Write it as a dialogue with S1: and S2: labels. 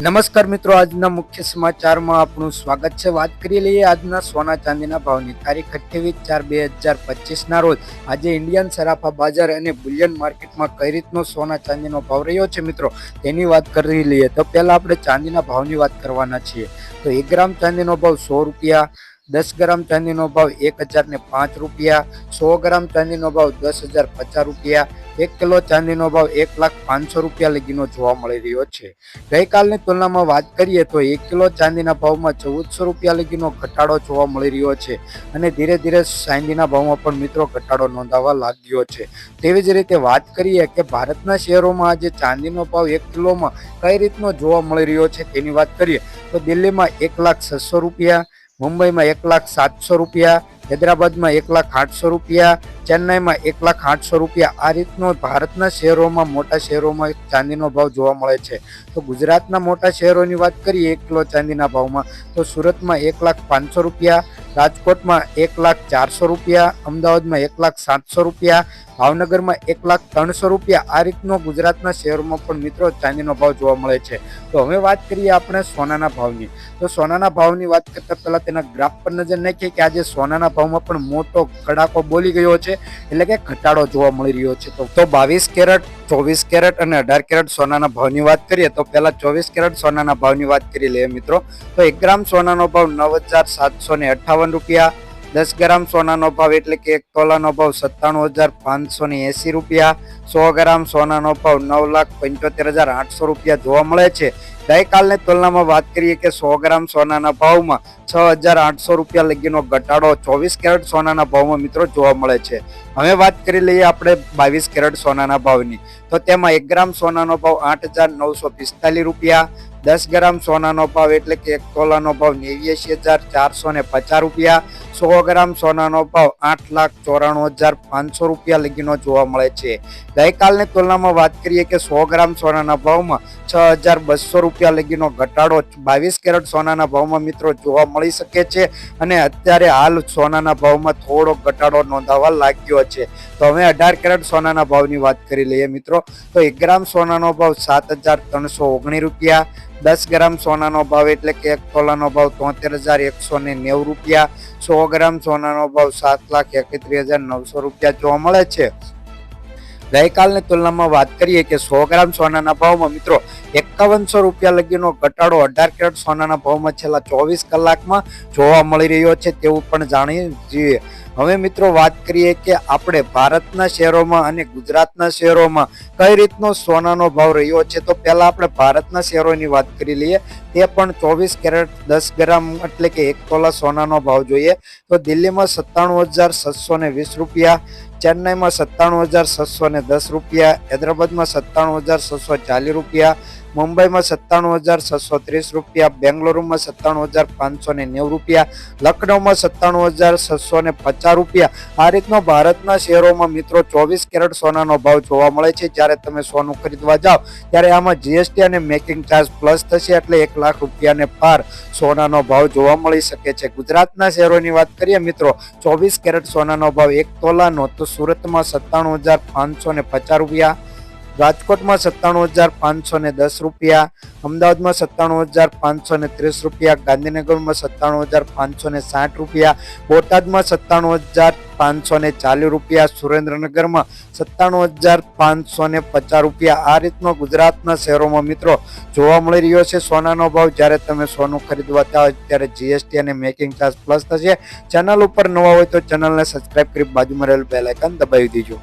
S1: નમસ્કાર મિત્રો, આજના મુખ્ય સમાચારમાં આપનું સ્વાગત છે। વાત કરી લઈએ આજના સોના ચાંદીના ભાવની। તારીખ 28/4/2025 રોજ આજે ઇન્ડિયન સરાફા બજાર અને બુલિયન માર્કેટમાં કઈ રીતનો સોના ચાંદીનો ભાવ રહ્યો છે મિત્રો, તેની વાત કરી લઈએ। તો પહેલા આપણે ચાંદીના ભાવની વાત કરવાના છીએ। તો 1 ગ્રામ ચાંદીનો ભાવ 100 રૂપિયા, 10 ગ્રામ ચાંદીનો ભાવ 1005 રૂપિયા, 100 ગ્રામ ચાંદીનો ભાવ 10,050 રૂપિયા, 1 કિલો ચાંદીનો ભાવ 1,05,000 રૂપિયા લગીનો જોવા મળી રહ્યો છે। ગઈકાલની તુલનામાં વાત કરીએ તો 1 કિલો ચાંદીના ભાવમાં 1400 રૂપિયા લગીનો ઘટાડો જોવા મળી રહ્યો છે અને ધીરે ધીરે ચાંદીના ભાવમાં પણ મિત્રો ઘટાડો નોંધાવા લાગ્યો છે। તેવી જ રીતે વાત કરીએ કે ભારતના શહેરોમાં આજે ચાંદીનો ભાવ 1 કિલોમાં કઈ રીતનો જોવા મળી રહ્યો છે તેની વાત કરીએ તો દિલ્હીમાં 1,06,000 રૂપિયા, મુંબઈમાં 1,07,000 રૂપિયા, હૈદરાબાદમાં 1,08,000 રૂપિયા, ચેન્નાઈમાં 1,08,000 રૂપિયા। આ રીતનો ભારતના શહેરોમાં મોટા શહેરોમાં ચાંદીનો ભાવ જોવા મળે છે। તો ગુજરાતના મોટા શહેરોની વાત કરીએ 1 કિલો ચાંદીના ભાવમાં તો સુરતમાં 1,05,000 રૂપિયા, રાજકોટમાં 1,04,000 રૂપિયા, અમદાવાદમાં 1,07,000 રૂપિયા, ભાવનગરમાં 1,03,000 રૂપિયા। આ રીતનો ગુજરાતના શહેરોમાં પણ મિત્રો ચાંદીનો ભાવ જોવા મળે છે। તો હવે વાત કરીએ આપણે સોનાના ભાવની। તો સોનાના ભાવની વાત કરતા પહેલા તેના ગ્રાફ પર નજર નાખીએ કે આજે સોનાના ભાવમાં પણ મોટો કડાકો બોલી ગયો છે, એટલે કે ઘટાડો જોવા મળી રહ્યો છે। તો 22 કેરેટ, 24 કેરેટ અને 18 કેરેટ સોનાના ભાવની વાત કરીએ તો પહેલા 24 કેરેટ સોનાના ભાવની વાત કરી લઈએ મિત્રો। તો 1 ગ્રામ સોનાનો ભાવ 9,758 રૂપિયા, 10 ગ્રામ સોનાનો ભાવ એટલે કે 1 તોલાનો ભાવ 97,580 રૂપિયા, 100 ગ્રામ સોનાનો ભાવ 9,75,800 રૂપિયા જોવા મળે છે। ગઈકાલની તુલનામાં વાત કરીએ કે 100 ગ્રામ સોનાના ભાવમાં 6,800 રૂપિયા લગીનો ઘટાડો 24 કેરેટ સોનાના ભાવમાં મિત્રો જોવા મળે છે। હવે વાત કરી લઈએ આપણે 22 કેરેટ સોનાના ભાવની। તો તેમાં 1 ગ્રામ સોનાનો ભાવ 8,945 રૂપિયા, 10 ગ્રામ સોનાનો ભાવ એટલે કે 1 તોલાનો ભાવ 89,450 રૂપિયા, 100 ગ્રામ સોનાનો ભાવ 8,94,500 રૂપિયા લગીનો જોવા મળે છે। ગઈકાલની તુલનામાં વાત કરીએ કે 100 ગ્રામ સોનાના ભાવમાં 6,200 રૂપિયા લગીનો ઘટાડો 22 કેરેટ સોનાના ભાવમાં મિત્રો જોવા મળી શકે છે અને અત્યારે હાલ સોનાના ભાવમાં થોડો ઘટાડો નોંધાવા લાગ્યો છે। તો હવે 18 કેરેટ સોનાના ભાવની વાત કરી લઈએ મિત્રો। તો 1 ગ્રામ સોનાનો ભાવ 7,319 રૂપિયા, 10 ગ્રામ સોનાનો ભાવ એટલે કે 1 તોલાનો ભાવ 73,190 રૂપિયા, 100 ગ્રામ સોનાનો ભાવ 7,31,900 રૂપિયા જોવા મળે છે। ગઈકાલની તુલનામાં વાત કરીએ કે 100 ગ્રામ સોનાના ભાવમાં મિત્રો 5100 રૂપિયા લગીનો ઘટાડો 18 કેરેટ સોનાના ભાવમાં છેલ્લા 24 કલાકમાં જોવા મળી રહ્યો છે તેવું પણ જાણીએ છીએ। હવે મિત્રો વાત કરીએ કે આપણે ભારતના શહેરોમાં અને ગુજરાતના શહેરોમાં કઈ રીતનો સોનાનો ભાવ રહ્યો છે। તો પહેલા આપણે ભારતના શહેરોની વાત કરી લઈએ। તે પણ 24 કેરેટ 10 ગ્રામ એટલે કે 1 તોલા સોનાનો ભાવ જોઈએ તો દિલ્હીમાં 97,620 રૂપિયા, ચેન્નાઈમાં 97,610 રૂપિયા, હૈદરાબાદમાં 97,640 રૂપિયા, મુંબઈમાં 97,630 રૂપિયા, બેંગ્લુરુમાં 97,590 રૂપિયા, લખનૌમાં 97,650 રૂપિયા। આ રીતનો ભારતના શહેરોમાં મિત્રો 24 કેરેટ સોનાનો ભાવ જોવા મળે છે। જ્યારે તમે સોનું ખરીદવા જાઓ ત્યારે આમાં જીએસટી અને મેકિંગ ચાર્જ પ્લસ થશે એટલે 1 લાખ રૂપિયાને પાર સોનાનો ભાવ જોવા મળી શકે છે। ગુજરાતના શહેરોની વાત કરીએ મિત્રો 24 કેરેટ સોનાનો ભાવ 1 તોલાનો તો સુરતમાં 97,550 રૂપિયા, રાજકોટમાં 97,510 રૂપિયા, અમદાવાદમાં 97,530 રૂપિયા, ગાંધીનગરમાં 97,560 રૂપિયા, બોટાદમાં 97,540 રૂપિયા, સુરેન્દ્રનગરમાં 97,550 રૂપિયા। આ રીતનો ગુજરાતના શહેરોમાં મિત્રો જોવા મળી રહ્યો છે સોનાનો ભાવ। જ્યારે તમે સોનું ખરીદવા જાઓ ત્યારે જીએસટી અને મેકિંગ ચાર્જ પ્લસ થશે। ચેનલ ઉપર નવા હોય તો ચેનલને સબસ્ક્રાઇબ કરી બાજુમાં રહેલું બેલ આઇકન દબાવી દેજો।